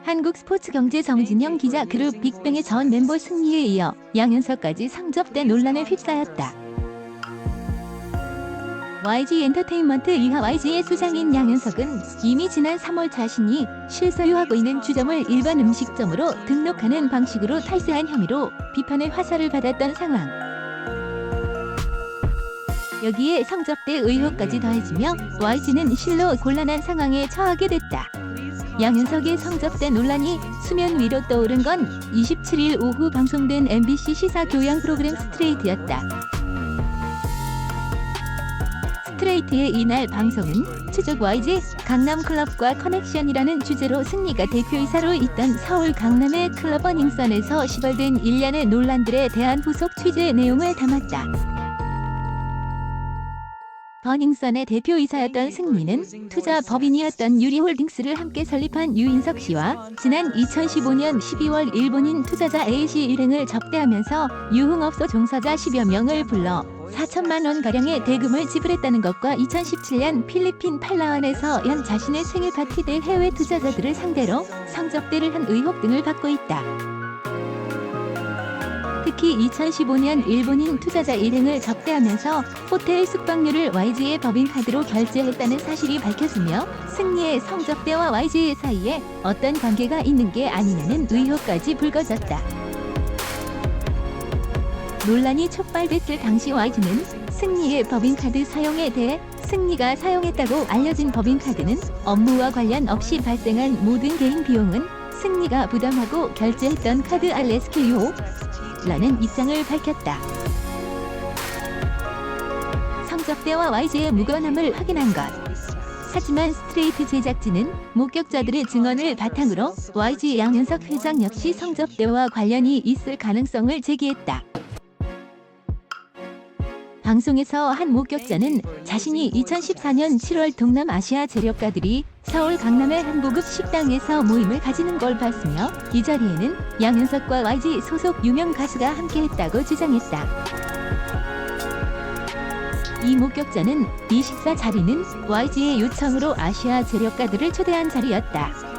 한국스포츠경제 정진영 기자 그룹 빅뱅의 전 멤버 승리에 이어 양현석까지 성접대 논란에 휩싸였다. YG 엔터테인먼트 이하 YG의 수장인 양현석은 이미 지난 3월 자신이 실소유하고 있는 주점을 일반 음식점으로 등록하는 방식으로 탈세한 혐의로 비판의 화살을 받았던 상황. 여기에 성접대 의혹까지 더해지며 YG는 실로 곤란한 상황에 처하게 됐다. 양현석의 성접대 논란이 수면 위로 떠오른 건 27일 오후 방송된 MBC 시사 교양 프로그램 스트레이트였다. 스트레이트의 이날 방송은 추적 YG 강남클럽과 커넥션이라는 주제로 승리가 대표이사로 있던 서울 강남의 클럽 버닝썬에서 시발된 일련의 논란들에 대한 후속 취재 내용을 담았다. 버닝썬의 대표이사였던 승리는 투자 법인이었던 유리홀딩스를 함께 설립한 유인석 씨와 지난 2015년 12월 일본인 투자자 A씨 일행을 접대하면서 유흥업소 종사자 10여 명을 불러 4천만 원가량의 대금을 지불했다는 것과 2017년 필리핀 팔라완에서 연 자신의 생일 파티 때 해외 투자자들을 상대로 성접대를 한 의혹 등을 받고 있다. 특히 2015년 일본인 투자자 일행을 접대하면서 호텔 숙박료를 YG의 법인카드로 결제했다는 사실이 밝혀지며 승리의 성접대와 YG 사이에 어떤 관계가 있는 게 아니냐는 의혹까지 불거졌다. 논란이 촉발됐을 당시 YG는 승리의 법인카드 사용에 대해 승리가 사용했다고 알려진 법인카드는 업무와 관련 없이 발생한 모든 개인 비용은 승리가 부담하고 결제했던 카드 RSK요. 라는 입장을 밝혔다. 성접대와 YG의 무관함을 확인한 것. 하지만 스트레이트 제작진은 목격자들의 증언을 바탕으로 YG 양현석 회장 역시 성접대와 관련이 있을 가능성을 제기했다. 방송에서 한 목격자는 자신이 2014년 7월 동남아시아 재력가들이 서울 강남의 한 고급 식당에서 모임을 가지는 걸 봤으며 이 자리에는 양현석과 YG 소속 유명 가수가 함께했다고 주장했다. 이 목격자는 이 식사 자리는 YG의 요청으로 아시아 재력가들을 초대한 자리였다.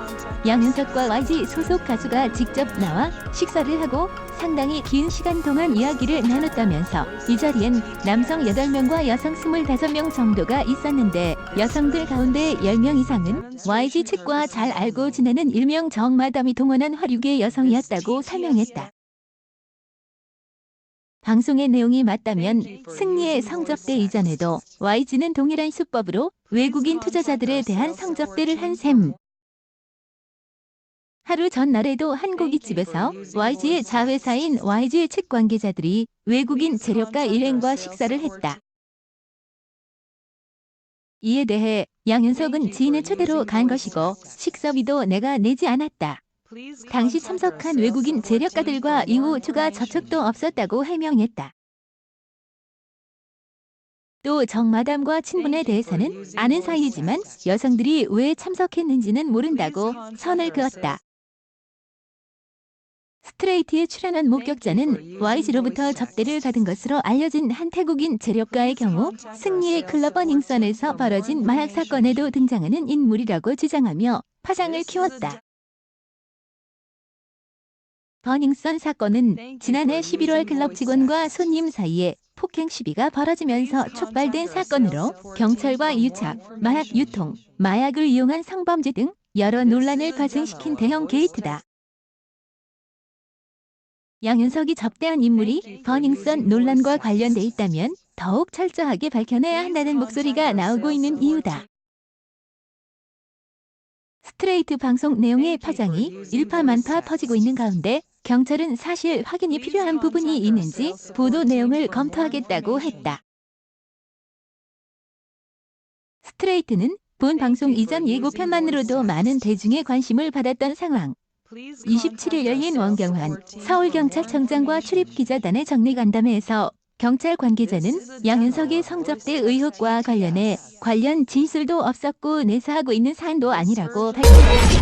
양현석과 YG 소속 가수가 직접 나와 식사를 하고 상당히 긴 시간 동안 이야기를 나눴다면서 이 자리엔 남성 8명과 여성 25명 정도가 있었는데 여성들 가운데 10명 이상은 YG 측과 잘 알고 지내는 일명 정마담이 동원한 화류계 여성이었다고 설명했다. 방송의 내용이 맞다면 승리의 성접대 이전에도 YG는 동일한 수법으로 외국인 투자자들에 대한 성접대를 한 셈. 하루 전날에도 한 고깃집에서 YG의 자회사인 YG 측 관계자들이 외국인 재력가 일행과 식사를 했다. 이에 대해 양현석은 지인의 초대로 간 것이고 식사비도 내가 내지 않았다. 당시 참석한 외국인 재력가들과 이후 추가 접촉도 없었다고 해명했다. 또 정마담과 친분에 대해서는 아는 사이이지만 여성들이 왜 참석했는지는 모른다고 선을 그었다. 스트레이트에 출연한 목격자는 YG로부터 접대를 받은 것으로 알려진 한 태국인 재력가의 경우 승리의 클럽 버닝썬에서 벌어진 마약 사건에도 등장하는 인물이라고 주장하며 파장을 키웠다. 버닝썬 사건은 지난해 11월 클럽 직원과 손님 사이에 폭행 시비가 벌어지면서 촉발된 사건으로 경찰과 유착, 마약 유통, 마약을 이용한 성범죄 등 여러 논란을 발생시킨 대형 게이트다. 양현석이 접대한 인물이 버닝썬 논란과 관련돼 있다면 더욱 철저하게 밝혀내야 한다는 목소리가 나오고 있는 이유다. 스트레이트 방송 내용의 파장이 일파만파 퍼지고 있는 가운데 경찰은 사실 확인이 필요한 부분이 있는지 보도 내용을 검토하겠다고 했다. 스트레이트는 본 방송 이전 예고편만으로도 많은 대중의 관심을 받았던 상황. 27일 열린 원경환 서울경찰청장과 출입기자단의 정례간담회에서 경찰 관계자는 양현석의 성접대 의혹과 관련해 관련 진술도 없었고 내사하고 있는 사안도 아니라고 밝혔다.